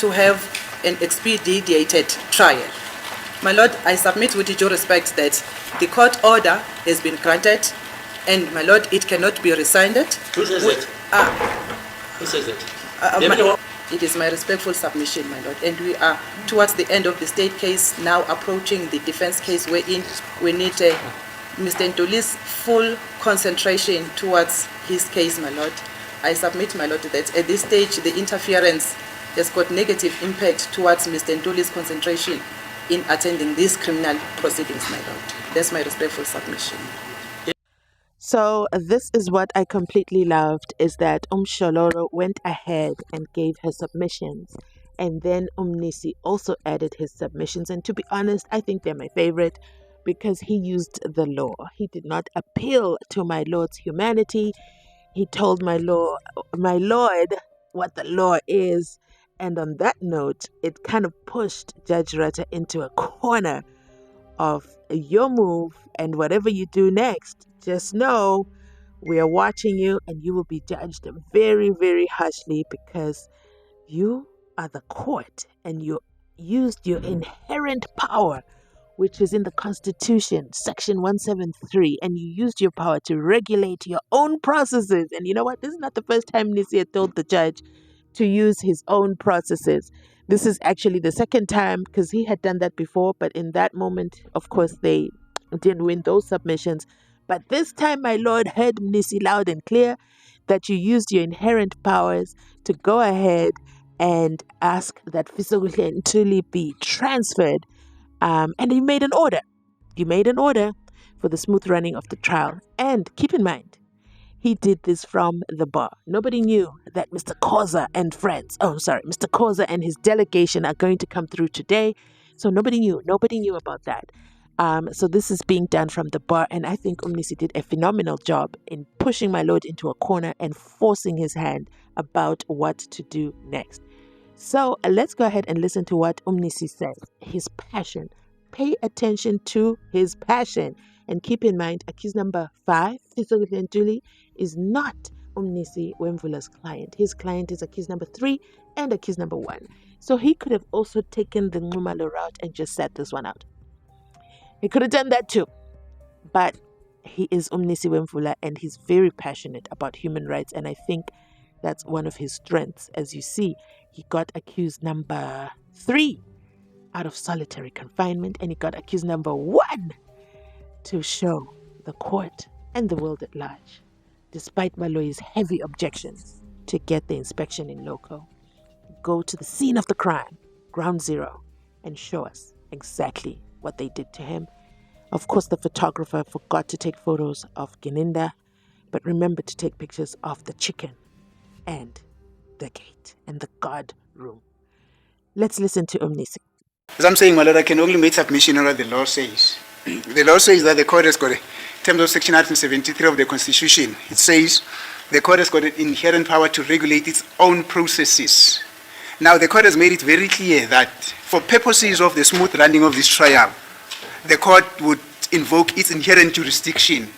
to have an expedited trial. My Lord, I submit with due respect that the court order has been granted, and my Lord, it cannot be rescinded. Who says that? Who says that? It is my respectful submission, my Lord, and we are towards the end of the state case, now approaching the defense case, wherein we need Mr. Ntoli's full concentration towards his case, my Lord. I submit, my Lord, that at this stage the interference has got negative impact towards Mr. Ntoli's concentration in attending these criminal proceedings, my Lord. That's my respectful submission. So this is what I completely loved, is that Sholoro went ahead and gave her submissions, and then Nissi also added his submissions. And to be honest, I think they're my favorite because he used the law. He did not appeal to my Lord's humanity. He told my Lord what the law is. And on that note, it kind of pushed Judge Ratha into a corner of your move, and whatever you do next, just know we are watching you, and you will be judged very, very harshly because you are the court and you used your inherent power, which is in the Constitution, Section 173, and you used your power to regulate your own processes. And you know what? This is not the first time Nissi had told the judge to use his own processes. This is actually the second time, because he had done that before, but in that moment, of course, they didn't win those submissions. But this time, my Lord heard Nissi loud and clear that you used your inherent powers to go ahead and ask that Fisokuhle Ntuli be transferred. And you made an order. You made an order for the smooth running of the trial. And keep in mind, he did this from the bar. Nobody knew that Mr. Khoza Mr. Khoza and his delegation are going to come through today. So nobody knew about that. So this is being done from the bar, and I think Nissi did a phenomenal job in pushing my Lord into a corner and forcing his hand about what to do next. So let's go ahead and listen to what Nissi says. His passion. Pay attention to his passion. And keep in mind, accused number 5, Fisokuhle Ntuli, is not Nissi Wemvula's client. His client is accused number 3 and accused number 1. So he could have also taken the Ngumalo route and just sat this one out. He could have done that too. But he is Nissi Wemvula, and he's very passionate about human rights. And I think that's one of his strengths. As you see, he got accused number 3 out of solitary confinement, and he got accused number 1 to show the court and the world at large, despite Maloi's heavy objections, to get the inspection in loco. Go to the scene of the crime, ground zero, and show us exactly what they did to him. Of course, the photographer forgot to take photos of Gininda, but remember to take pictures of the chicken and the gate and the guard room. Let's listen to Nissi. As I'm saying, my Lord, I can only make submission on what the law says. The law says that the court has got, in terms of Section 173 of the Constitution, it says the court has got an inherent power to regulate its own processes. Now, the court has made it very clear that for purposes of the smooth running of this trial, the court would invoke its inherent jurisdiction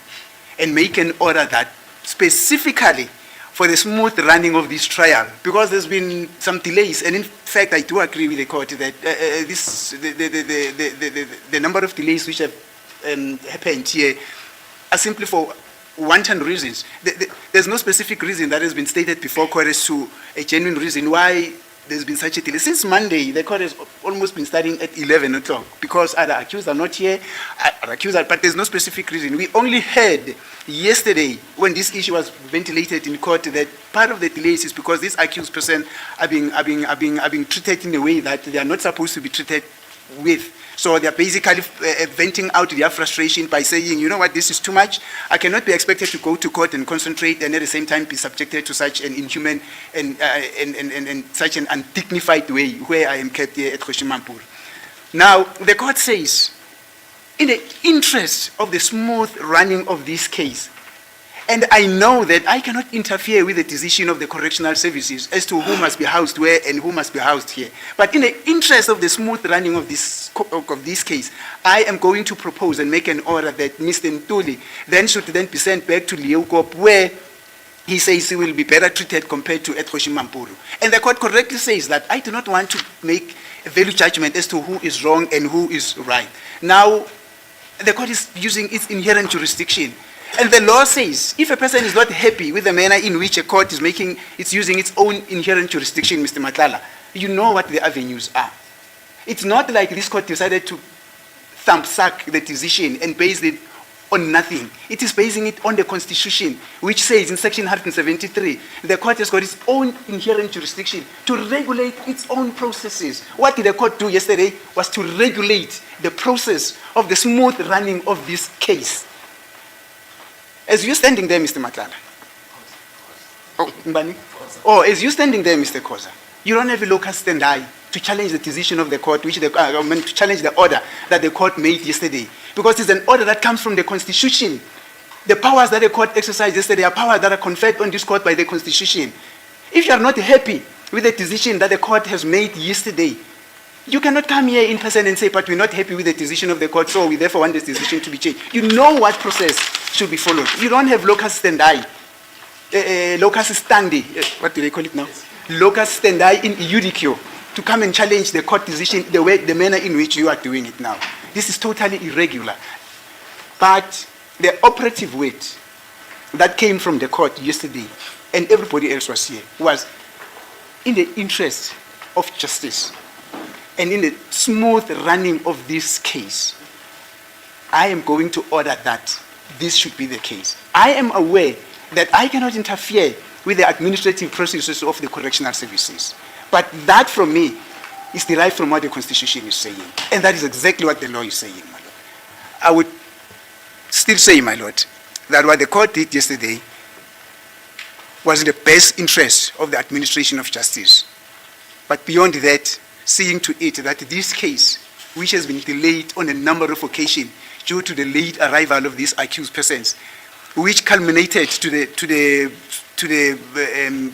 and make an order that specifically for the smooth running of this trial, because there's been some delays, and in fact, I do agree with the court that the number of delays which have happened here are simply for wanton reasons. There's no specific reason that has been stated before court as to a genuine reason why there's been such a delay. Since Monday, the court has almost been starting at 11 o'clock because other accused are not here, but there's no specific reason. We only heard yesterday when this issue was ventilated in court that part of the delays is because these accused person are being treated in a way that they are not supposed to be treated with. So they're basically venting out their frustration by saying, you know what, this is too much. I cannot be expected to go to court and concentrate and at the same time be subjected to such an inhuman and such an undignified way where I am kept here at Koshimampur. Now, the court says, in the interest of the smooth running of this case, and I know that I cannot interfere with the decision of the correctional services as to who must be housed where and who must be housed here. But in the interest of the smooth running of this case, I am going to propose and make an order that Mr. Ntuli then should then be sent back to Leeuwkop, where he says he will be better treated compared to at Mampuru. And the court correctly says that I do not want to make a value judgment as to who is wrong and who is right. Now, the court is using its inherent jurisdiction. And the law says, if a person is not happy with the manner in which a court is using its own inherent jurisdiction, Mr. Matlala, you know what the avenues are. It's not like this court decided to thumbsuck the decision and base it on nothing. It is basing it on the Constitution, which says in Section 173, the court has got its own inherent jurisdiction to regulate its own processes. What did the court do yesterday was to regulate the process of the smooth running of this case. As you're standing there, Mr. Matlala. Oh, Mbani? Oh, as you're standing there, Mr. Khoza, you don't have a locus standi to challenge the decision of the court, to challenge the order that the court made yesterday. Because it's an order that comes from the Constitution. The powers that the court exercised yesterday are powers that are conferred on this court by the Constitution. If you are not happy with the decision that the court has made yesterday, you cannot come here in person and say, but we're not happy with the decision of the court, so we therefore want this decision to be changed. You know what process should be followed. You don't have locus standi, locus standi, what do they call it now? Locus standi in iudicio, to come and challenge the court decision the manner in which you are doing it now. This is totally irregular. But the operative weight that came from the court yesterday, and everybody else was here, was in the interest of justice and in the smooth running of this case. I am going to order that this should be the case. I am aware that I cannot interfere with the administrative processes of the correctional services. But that, from me, is derived from what the Constitution is saying. And that is exactly what the law is saying, my Lord. I would still say, my Lord, that what the court did yesterday was in the best interest of the administration of justice. But beyond that, seeing to it that this case, which has been delayed on a number of occasions due to the late arrival of these accused persons, which culminated to the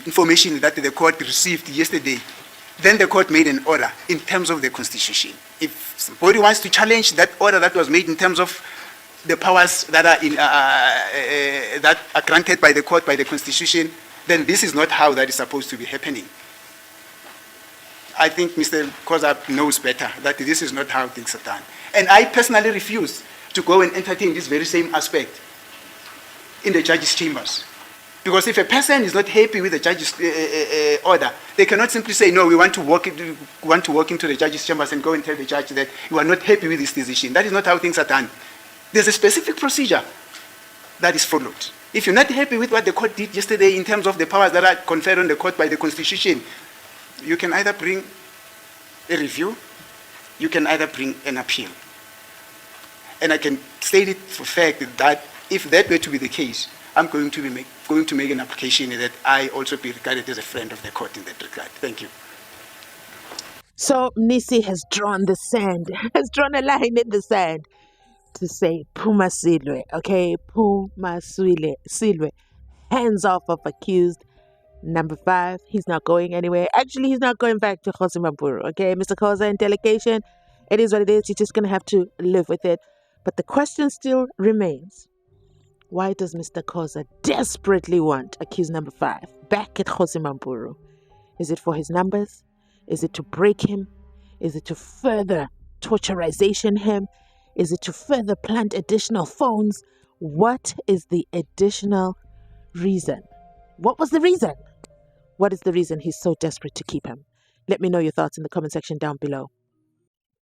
information that the court received yesterday, then the court made an order in terms of the Constitution. If somebody wants to challenge that order that was made in terms of the powers that are granted by the court, by the Constitution, then this is not how that is supposed to be happening. I think Mr. Khoza knows better that this is not how things are done. And I personally refuse to go and entertain this very same aspect in the judge's chambers. Because if a person is not happy with the judge's order, they cannot simply say, no, we want to walk into the judge's chambers and go and tell the judge that you are not happy with this decision. That is not how things are done. There's a specific procedure that is followed. If you're not happy with what the court did yesterday in terms of the powers that are conferred on the court by the Constitution, you can either bring a review, you can either bring an appeal. And I can state it for fact that if that were to be the case, I'm going to make an application that I also be regarded as a friend of the court in that regard. Thank you. So Nissi has drawn the sand, has drawn a line in the sand to say Puma Silwe, okay? Puma Silwe. Hands off of accused number 5. He's not going anywhere. Actually, he's not going back to Khoza Mampuru, okay? Mr. Khoza And Delegation, it is what it is. You're just going to have to live with it. But the question still remains. Why does Mr. Khoza desperately want accused number 5 back at Khoza Mampuru? Is it for his numbers? Is it to break him? Is it to further torturization him? Is it to further plant additional phones? What is the additional reason? What was the reason? What is the reason he's so desperate to keep him? Let me know your thoughts in the comment section down below.